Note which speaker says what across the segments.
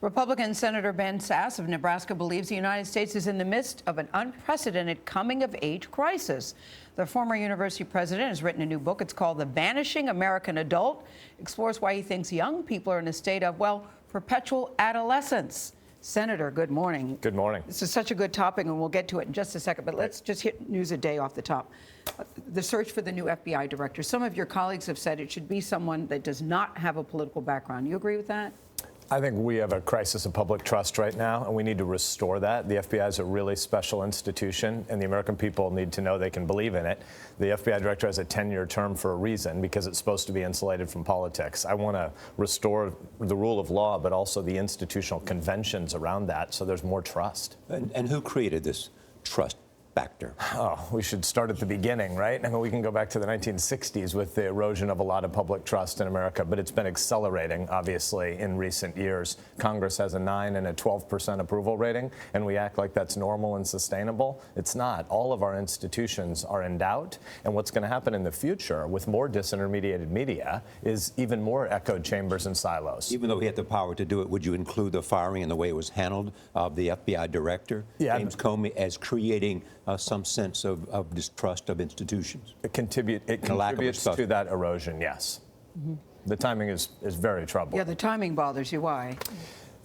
Speaker 1: Republican Senator Ben Sasse of Nebraska believes the United States is in the midst of an unprecedented coming-of-age crisis. The former university president has written a new book. It's called The Vanishing American Adult. Explores why he thinks young people are in a state of, well, perpetual adolescence. Senator, good morning.
Speaker 2: Good morning.
Speaker 1: This is such a good topic, and we'll get to it in just a second, but let's just hit news a day off the top. The search for the new FBI director. Some of your colleagues have said it should be someone that does not have a political background. You agree with that?
Speaker 2: I think we have a crisis of public trust right now, and we need to restore that. The FBI is a really special institution, and the American people need to know they can believe in it. The FBI director has a 10-year term for a reason, because it's supposed to be insulated from politics. I want to restore the rule of law, but also the institutional conventions around that, so there's more trust.
Speaker 3: And who created this trust factor?
Speaker 2: Oh, we should start at the beginning, right? I mean, we can go back to the 1960s with the erosion of a lot of public trust in America, but it's been accelerating, obviously, in recent years. Congress has a 9 and a 12% approval rating, and we act like that's normal and sustainable. It's not. All of our institutions are in doubt, and what's going to happen in the future with more disintermediated media is even more echoed chambers and silos.
Speaker 3: Even though he had the power to do it, would you include the firing and the way it was handled of the FBI director, James Comey, as creating some sense of distrust of institutions?
Speaker 2: It contributes to that erosion, yes. Mm-hmm. The timing is very troubling.
Speaker 1: Yeah, the timing bothers you. Why?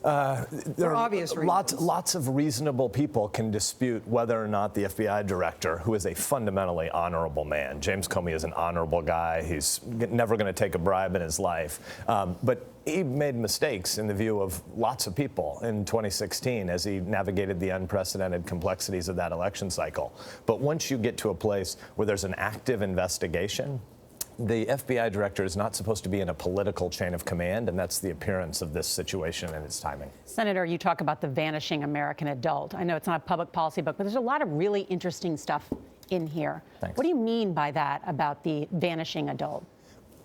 Speaker 2: There are
Speaker 1: obvious reasons.
Speaker 2: Lots of reasonable people can dispute whether or not the FBI director, who is a fundamentally honorable man, James Comey is an honorable guy, he's never going to take a bribe in his life, but he made mistakes in the view of lots of people in 2016 as he navigated the unprecedented complexities of that election cycle. But once you get to a place where there's an active investigation, the FBI director is not supposed to be in a political chain of command, and that's the appearance of this situation and its timing.
Speaker 4: Senator, you talk about the vanishing American adult. I know it's not a public policy book, but there's a lot of really interesting stuff in here.
Speaker 2: Thanks.
Speaker 4: What do you mean by that, about the vanishing adult?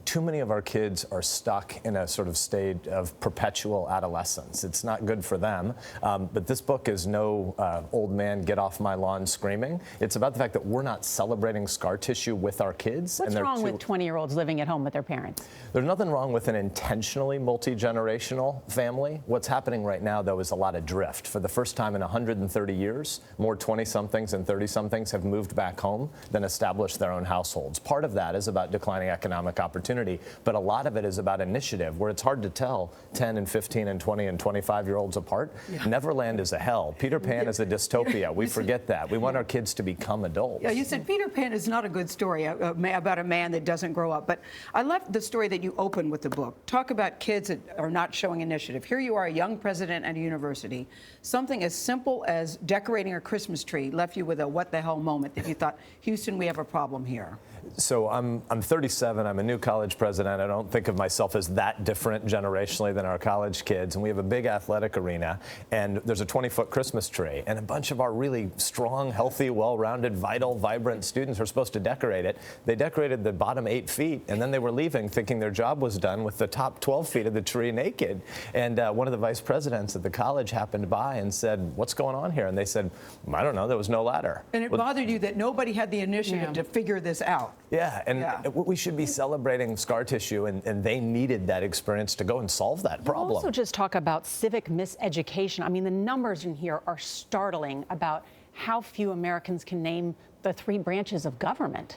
Speaker 2: Too many of our kids are stuck in a sort of state of perpetual adolescence. It's not good for them. But this book is no old man get off my lawn screaming. It's about the fact that we're not celebrating scar tissue with our kids.
Speaker 4: What's wrong with 20-year-olds living at home with their parents?
Speaker 2: There's nothing wrong with an intentionally multi-generational family. What's happening right now, though, is a lot of drift. For the first time in 130 years, more 20-somethings and 30-somethings have moved back home than established their own households. Part of that is about declining economic opportunity. But a lot of it is about initiative, where it's hard to tell 10 and 15 and 20 and 25-year-olds apart. Yeah. Neverland is a hell. Peter Pan is a dystopia. We forget that. We want our kids to become adults.
Speaker 1: Yeah, you said Peter Pan is not a good story about a man that doesn't grow up. But I love the story that you open with the book. Talk about kids that are not showing initiative. Here you are, a young president at a university. Something as simple as decorating a Christmas tree left you with a what the hell moment that you thought, Houston, we have a problem here.
Speaker 2: So I'm 37. I'm a new college president. I don't think of myself as that different generationally than our college kids. And we have a big athletic arena, and there's a 20-foot Christmas tree. And a bunch of our really strong, healthy, well-rounded, vital, vibrant students are supposed to decorate it. They decorated the bottom 8 feet, and then they were leaving thinking their job was done with the top 12 feet of the tree naked. And one of the vice presidents at the college happened by and said, "What's going on here?" And they said, "I don't know. There was no ladder."
Speaker 1: And it bothered you that nobody had the initiative to figure this out.
Speaker 2: Yeah, and we should be celebrating scar tissue, and they needed that experience to go and solve that problem.
Speaker 4: You also just talk about civic miseducation. I mean, the numbers in here are startling about how few Americans can name the 3 branches of government.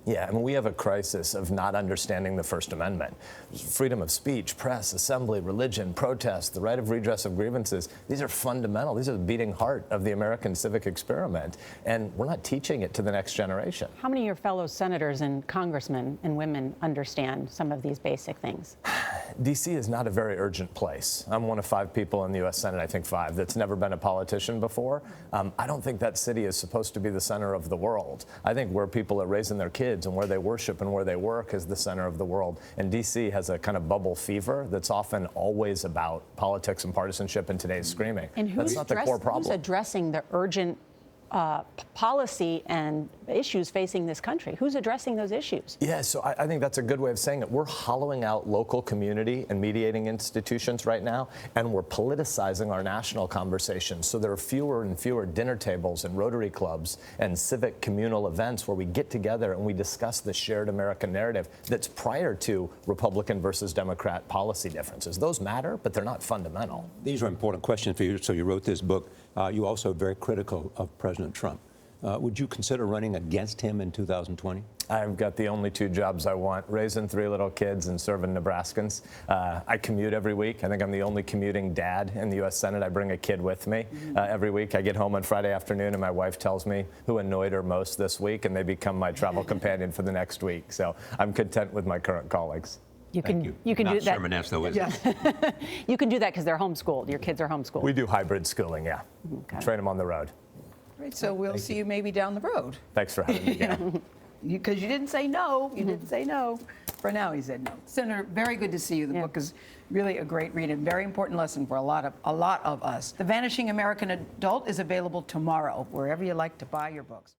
Speaker 2: Yeah, I mean, we have a crisis of not understanding the First Amendment. Freedom of speech, press, assembly, religion, protest, the right of redress of grievances. These are fundamental. These are the beating heart of the American civic experiment, and we're not teaching it to the next generation.
Speaker 4: How many of your fellow senators and congressmen and women understand some of these basic things?
Speaker 2: D.C. is not a very urgent place. I'm one of 5 people in the U.S. Senate, I think 5, that's never been a politician before. I don't think that city is supposed to be the center of the world. I think where people are raising their kids and where they worship and where they work is the center of the world. And D.C. has a kind of bubble fever that's often always about politics and partisanship and today's screaming.
Speaker 4: And
Speaker 2: that's not the core problem.
Speaker 4: Who's addressing the urgent policy and issues facing this country. Who's addressing those issues?
Speaker 2: Yeah, so I think that's a good way of saying it. We're hollowing out local community and mediating institutions right now, and we're politicizing our national conversations. So there are fewer and fewer dinner tables and Rotary clubs and civic communal events where we get together and we discuss the shared American narrative that's prior to Republican versus Democrat policy differences. Those matter, but they're not fundamental.
Speaker 3: These are important questions for you. So you wrote this book. You also are very critical of President Trump. Would you consider running against him in 2020?
Speaker 2: I've got the only two jobs I want, raising 3 little kids and serving Nebraskans. I commute every week. I think I'm the only commuting dad in the U.S. Senate. I bring a kid with me every week. I get home on Friday afternoon and my wife tells me who annoyed her most this week, and they become my travel companion for the next week. So I'm content with my current colleagues.
Speaker 4: You can
Speaker 3: Not
Speaker 4: do that.
Speaker 3: sermonette, though, is it?
Speaker 4: You can do that because they're homeschooled. Your kids are homeschooled.
Speaker 2: We do hybrid schooling, yeah.
Speaker 4: Okay.
Speaker 2: Train them on the road.
Speaker 1: Great, so we'll see you maybe down the road.
Speaker 2: Thanks for having me again.
Speaker 1: Because you didn't say no. You didn't say no. For now, he said no. Senator, very good to see you. The book is really a great read and very important lesson for a lot of us. The Vanishing American Adult is available tomorrow, wherever you like to buy your books.